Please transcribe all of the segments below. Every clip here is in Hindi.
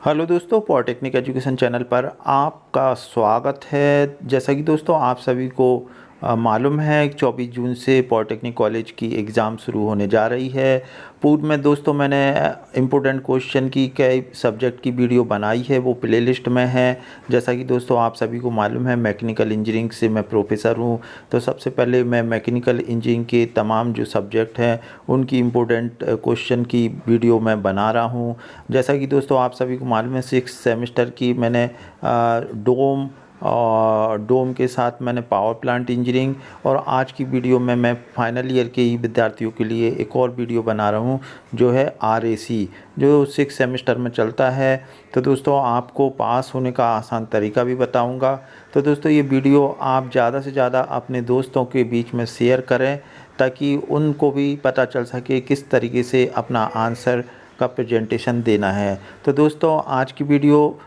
हेलो दोस्तों, पॉलिटेक्निक एजुकेशन चैनल पर आपका स्वागत है। जैसा कि दोस्तों आप सभी को मालूम है 24 जून से पॉलिटेक्निक कॉलेज की एग्ज़ाम शुरू होने जा रही है। पूर्व में दोस्तों मैंने इम्पोर्टेंट क्वेश्चन की कई सब्जेक्ट की वीडियो बनाई है, वो प्लेलिस्ट में है। जैसा कि दोस्तों आप सभी को मालूम है मैकेनिकल इंजीनियरिंग से मैं प्रोफेसर हूँ, तो सबसे पहले मैं मैकेनिकल इंजीनियरिंग के तमाम जो सब्जेक्ट हैं उनकी इम्पोर्टेंट क्वेश्चन की वीडियो मैं बना रहा हूँ। जैसा कि दोस्तों आप सभी को मालूम है 6 सेमेस्टर की मैंने डोम के साथ मैंने पावर प्लांट इंजीनियरिंग, और आज की वीडियो में मैं फाइनल ईयर के ही विद्यार्थियों के लिए एक और वीडियो बना रहा हूँ जो है RAC, जो 6 सेमेस्टर में चलता है। तो दोस्तों आपको पास होने का आसान तरीका भी बताऊँगा। तो दोस्तों ये वीडियो आप ज़्यादा से ज़्यादा अपने दोस्तों के बीच में शेयर करें ताकि उनको भी पता चल सके किस तरीके से अपना आंसर का प्रेजेंटेशन देना है। तो दोस्तों आज की वीडियो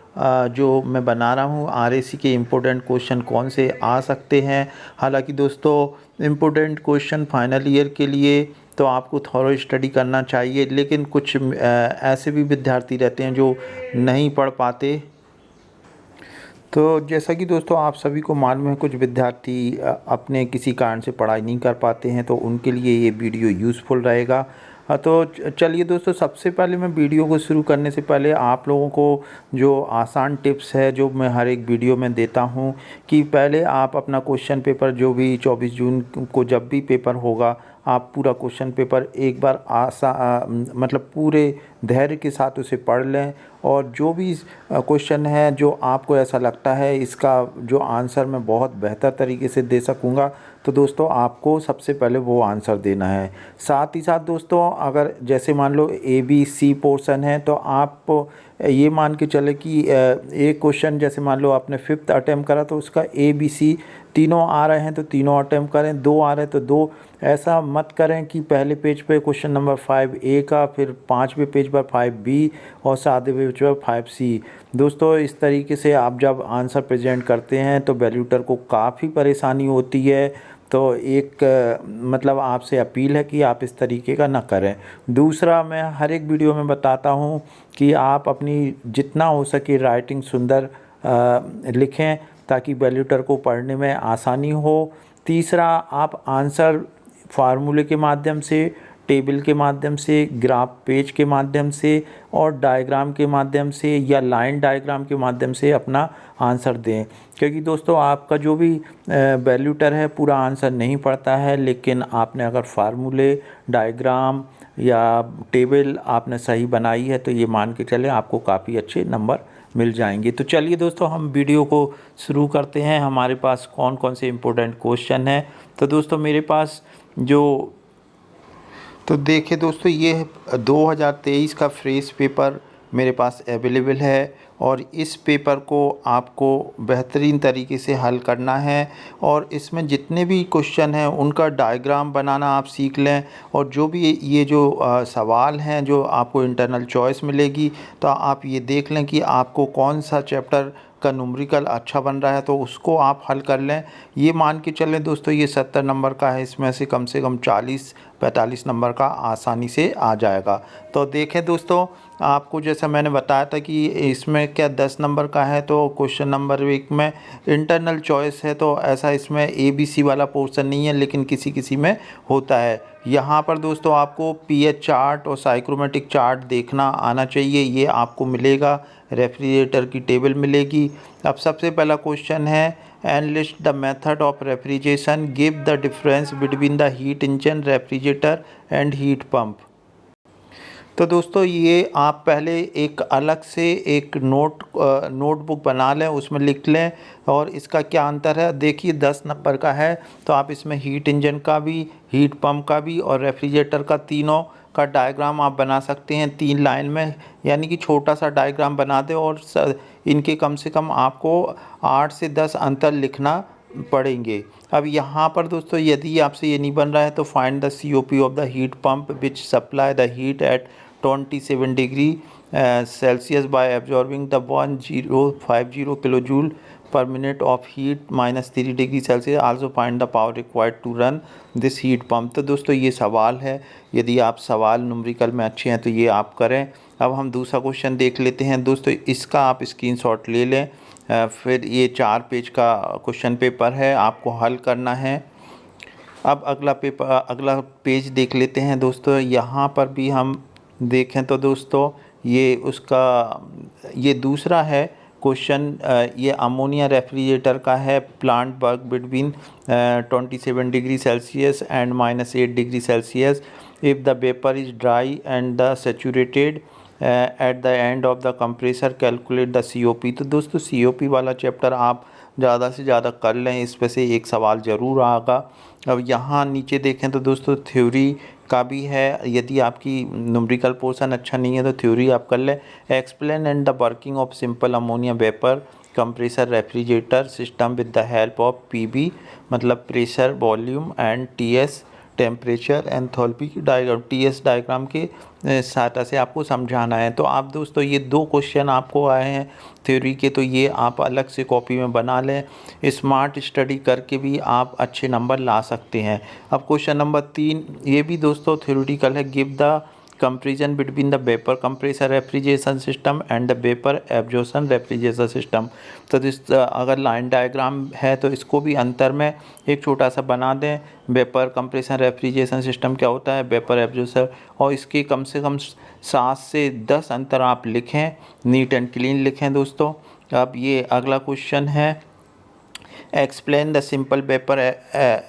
जो मैं बना रहा हूँ RAC के इम्पोर्टेंट क्वेश्चन कौन से आ सकते हैं। हालांकि दोस्तों इम्पोर्टेंट क्वेश्चन फाइनल ईयर के लिए तो आपको थॉरो स्टडी करना चाहिए, लेकिन कुछ ऐसे भी विद्यार्थी रहते हैं जो नहीं पढ़ पाते। तो जैसा कि दोस्तों आप सभी को मालूम है कुछ विद्यार्थी अपने किसी कारण से पढ़ाई नहीं कर पाते हैं, तो उनके लिए ये वीडियो यूज़फुल रहेगा। तो चलिए दोस्तों, सबसे पहले मैं वीडियो को शुरू करने से पहले आप लोगों को जो आसान टिप्स है जो मैं हर एक वीडियो में देता हूं कि पहले आप अपना क्वेश्चन पेपर जो भी 24 जून को जब भी पेपर होगा आप पूरा क्वेश्चन पेपर एक बार मतलब पूरे धैर्य के साथ उसे पढ़ लें, और जो भी क्वेश्चन है जो आपको ऐसा लगता है इसका जो आंसर मैं बहुत बेहतर तरीके से दे सकूँगा, तो दोस्तों आपको सबसे पहले वो आंसर देना है। साथ ही साथ दोस्तों अगर जैसे मान लो ABC पोर्शन है तो आप ये मान के चले कि एक क्वेश्चन जैसे मान लो आपने 5th अटैम्प्ट करा तो उसका ABC तीनों आ रहे हैं तो तीनों अटैम्प्ट करें, 2 आ रहे हैं तो 2। ऐसा मत करें कि पहले पेज पे क्वेश्चन नंबर 5A का, फिर 5वें पेज पर 5B और 7वें पेज पर 5C। दोस्तों इस तरीके से आप जब आंसर प्रेजेंट करते हैं तो वैल्यूटर को काफ़ी परेशानी होती है। तो एक मतलब आपसे अपील है कि आप इस तरीके का ना करें। दूसरा, मैं हर एक वीडियो में बताता हूँ कि आप अपनी जितना हो सके राइटिंग सुंदर लिखें ताकि वैल्यूटर को पढ़ने में आसानी हो। तीसरा, आप आंसर फार्मूले के माध्यम से, टेबल के माध्यम से, ग्राफ पेज के माध्यम से और डायग्राम के माध्यम से या लाइन डायग्राम के माध्यम से अपना आंसर दें, क्योंकि दोस्तों आपका जो भी वैल्यूटर है पूरा आंसर नहीं पढ़ता है, लेकिन आपने अगर फार्मूले, डायग्राम या टेबल आपने सही बनाई है तो ये मान के चलें आपको काफ़ी अच्छे नंबर मिल जाएंगे। तो चलिए दोस्तों हम वीडियो को शुरू करते हैं। हमारे पास कौन कौन से इम्पोर्टेंट क्वेश्चन हैं। तो दोस्तों मेरे पास जो तो देखिए दोस्तों ये 2023 का फ्रेश पेपर मेरे पास अवेलेबल है, और इस पेपर को आपको बेहतरीन तरीके से हल करना है, और इसमें जितने भी क्वेश्चन हैं उनका डायग्राम बनाना आप सीख लें। और जो भी ये जो सवाल हैं जो आपको इंटरनल चॉइस मिलेगी तो आप ये देख लें कि आपको कौन सा चैप्टर का न्यूमेरिकल अच्छा बन रहा है तो उसको आप हल कर लें। ये मान के चलें दोस्तों ये 70 नंबर का है, इसमें से कम 40-45 नंबर का आसानी से आ जाएगा। तो देखें दोस्तों, आपको जैसा मैंने बताया था कि इसमें क्या 10 नंबर का है, तो क्वेश्चन नंबर 1 में इंटरनल चॉइस है, तो ऐसा इसमें ABC वाला पोर्शन नहीं है, लेकिन किसी किसी में होता है। यहाँ पर दोस्तों आपको pH चार्ट और साइक्रोमेट्रिक चार्ट देखना आना चाहिए, ये आपको मिलेगा। रेफ्रिजरेटर की टेबल मिलेगी। अब सबसे पहला क्वेश्चन है analyst the method of refrigeration, give the difference between the heat engine, refrigerator and heat pump. तो दोस्तों ये आप पहले एक अलग से एक नोटबुक बना लें, उसमें लिख लें और इसका क्या अंतर है। देखिए 10 नंबर का है तो आप इसमें हीट इंजन का भी, हीट पंप का भी और रेफ्रिजरेटर का तीनों का डायग्राम आप बना सकते हैं 3 लाइन में, यानी कि छोटा सा डायग्राम बना दें, और इनके कम से कम आपको 8 से 10 अंतर लिखना पड़ेंगे। अब यहाँ पर दोस्तों यदि आपसे ये नहीं बन रहा है तो find the COP of the heat pump which supply the heat at 27 degree Celsius by absorbing the 1050 kilo joule per minute of heat -3 degree Celsius, also find the power required to run this heat pump. तो दोस्तों ये सवाल है, यदि आप सवाल न्यूमेरिकल में अच्छे हैं तो ये आप करें। अब हम दूसरा क्वेश्चन देख लेते हैं दोस्तों, इसका आप स्क्रीनशॉट ले लें। फिर ये 4 पेज का क्वेश्चन पेपर है, आपको हल करना है। अब अगला पेज देख लेते हैं दोस्तों। यहाँ पर भी हम देखें तो दोस्तों ये दूसरा है क्वेश्चन। ये अमोनिया रेफ्रिजरेटर का है। Plant work between 27 degree Celsius and -8 degree Celsius if the vapour is dry and the saturated at the end of the compressor, calculate the COP। तो दोस्तों COP वाला चैप्टर आप ज़्यादा से ज़्यादा कर लें, इस पे से एक सवाल ज़रूर आएगा। अब यहाँ नीचे देखें तो दोस्तों थ्योरी का भी है, यदि आपकी न्यूमेरिकल पोर्शन अच्छा नहीं है तो थ्योरी आप कर लें। Explain and the working of simple ammonia vapour compressor refrigerator system with the help of PV, मतलब pressure, volume and TS temperature enthalpy की डायग्राम, TS डायग्राम के सहायता से आपको समझाना है। तो आप दोस्तों ये 2 क्वेश्चन आपको आए हैं थ्योरी के, तो ये आप अलग से कॉपी में बना लें। स्मार्ट स्टडी करके भी आप अच्छे नंबर ला सकते हैं। अब क्वेश्चन नंबर 3, ये भी दोस्तों थ्योरेटिकल है। Give the comparison between the vapour compressor refrigeration system and the vapour absorption refrigeration system. तो अगर लाइन डायग्राम है तो इसको भी अंतर में एक छोटा सा बना दें। वेपर कंप्रेसर रेफ्रिजरेशन सिस्टम क्या होता है, वेपर एब्जॉर्प्शन, और इसके कम से कम 7 से 10 अंतर आप लिखें, नीट एंड क्लीन लिखें दोस्तों। अब ये अगला क्वेश्चन है। Explain the simple vapour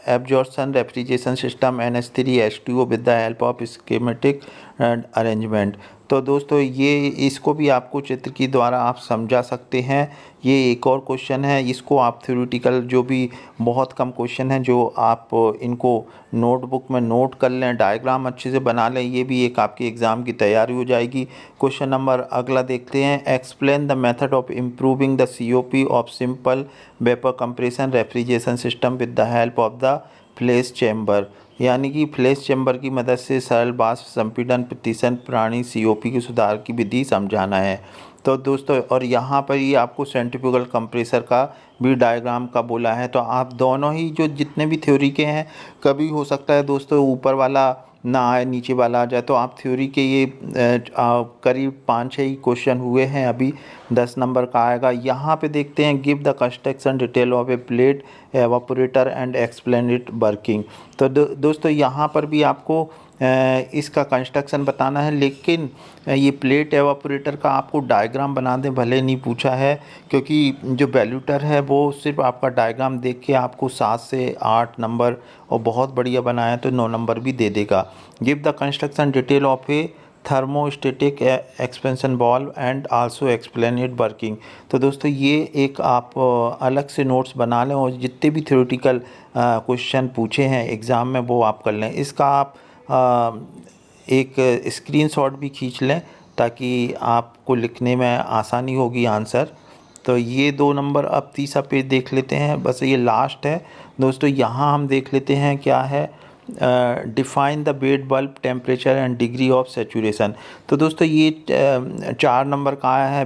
absorption refrigeration system NH3H2O with the help of schematic arrangement. तो दोस्तों ये इसको भी आपको चित्र के द्वारा आप समझा सकते हैं। ये एक और क्वेश्चन है, इसको आप थ्योरेटिकल जो भी बहुत कम क्वेश्चन हैं जो आप इनको नोटबुक में नोट कर लें, डायग्राम अच्छे से बना लें, ये भी एक आपके एग्ज़ाम की तैयारी हो जाएगी। क्वेश्चन नंबर अगला देखते हैं। Explain the method of improving the COP of simple vapour compression refrigeration system with the help of the flash chamber, यानी कि फ्लैश चैम्बर की मदद से सरल वाष्प संपीड़न प्रतिशत प्राणी COP के सुधार की विधि समझाना है। तो दोस्तों और यहाँ पर ही आपको सेंट्रीफ्यूगल कंप्रेसर का भी डायग्राम का बोला है। तो आप दोनों ही जो जितने भी थ्योरी के हैं, कभी हो सकता है दोस्तों ऊपर वाला ना आए नीचे वाला आ जाए, तो आप थ्योरी के ये करीब 5-6 ही क्वेश्चन हुए हैं, अभी 10 नंबर का आएगा। यहाँ पे देखते हैं। Give the construction detail of A plate evaporator and explain it working. तो दोस्तों यहाँ पर भी आपको इसका कंस्ट्रक्शन बताना है, लेकिन ये प्लेट एवापोरेटर का आपको डायग्राम बना दें भले नहीं पूछा है, क्योंकि जो वैल्यूटर है वो सिर्फ आपका डायग्राम देख के आपको 7 से 8 नंबर, और बहुत बढ़िया बनाया तो 9 नंबर भी दे देगा। Give the construction detail of A thermostatic expansion valve and also explain it working. तो दोस्तों ये एक आप अलग से नोट्स बना लें, और जितने भी थ्योरेटिकल क्वेश्चन पूछे हैं एग्ज़ाम में वो आप कर लें। इसका आप एक स्क्रीनशॉट भी खींच लें ताकि आपको लिखने में आसानी होगी आंसर। तो ये 2 नंबर। अब तीसरा पेज देख लेते हैं, बस ये लास्ट है दोस्तों। यहाँ हम देख लेते हैं क्या है। Define the bed bulb temperature and degree of saturation. तो दोस्तों ये 4 नंबर का आया है।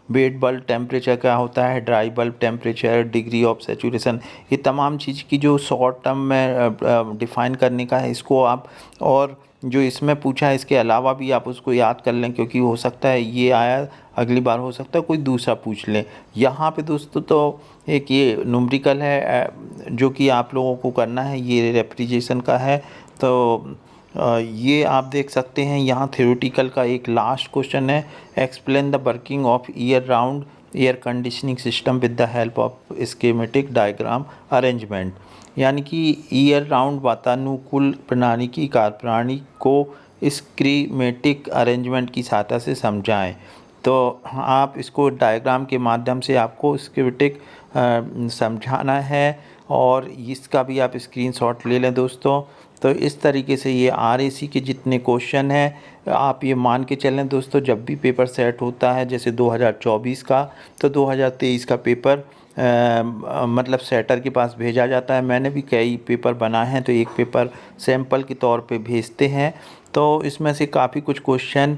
बेड बल्ब टेम्परेचर क्या होता है, dry bulb temperature, degree of saturation, ये तमाम चीज़ की जो शॉर्ट टर्म में डिफ़ाइन करने का है, इसको आप, और जो इसमें पूछा है इसके अलावा भी आप उसको याद कर लें, क्योंकि हो सकता है ये आया, अगली बार हो सकता है कोई दूसरा पूछ लें। यहाँ पे दोस्तों तो एक ये न्यूमेरिकल है जो कि आप लोगों को करना है, ये रेफ्रिजरेशन का है। तो ये आप देख सकते हैं। यहाँ थ्योरेटिकल का एक लास्ट क्वेश्चन है। Explain the working of year round air conditioning system with the help of schematic diagram arrangement, यानी कि ईयर राउंड वातानुकूल प्रणाली की कार्यप्रणाली को स्कीमेटिक अरेंजमेंट की सहायता से समझाएं। तो आप इसको डायग्राम के माध्यम से आपको स्कीमेटिक समझाना है, और इसका भी आप स्क्रीनशॉट ले लें दोस्तों। तो इस तरीके से ये RAC के जितने क्वेश्चन हैं आप ये मान के चलें दोस्तों, जब भी पेपर सेट होता है जैसे 2024 का, तो 2023 का पेपर मतलब सेटर के पास भेजा जाता है। मैंने भी कई पेपर बनाए हैं, तो एक पेपर सैंपल के तौर पे भेजते हैं। तो इसमें से काफ़ी कुछ क्वेश्चन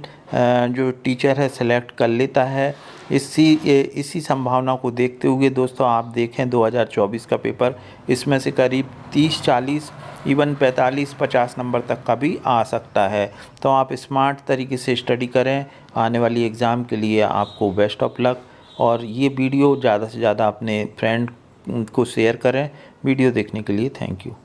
जो टीचर है सेलेक्ट कर लेता है, इसी संभावना को देखते हुए दोस्तों आप देखें 2024 का पेपर, इसमें से करीब 30-40 इवन 45-50 नंबर तक का भी आ सकता है। तो आप स्मार्ट तरीके से स्टडी करें, आने वाली एग्ज़ाम के लिए आपको बेस्ट ऑफ लक। और ये वीडियो ज़्यादा से ज़्यादा अपने फ्रेंड को शेयर करें। वीडियो देखने के लिए थैंक यू।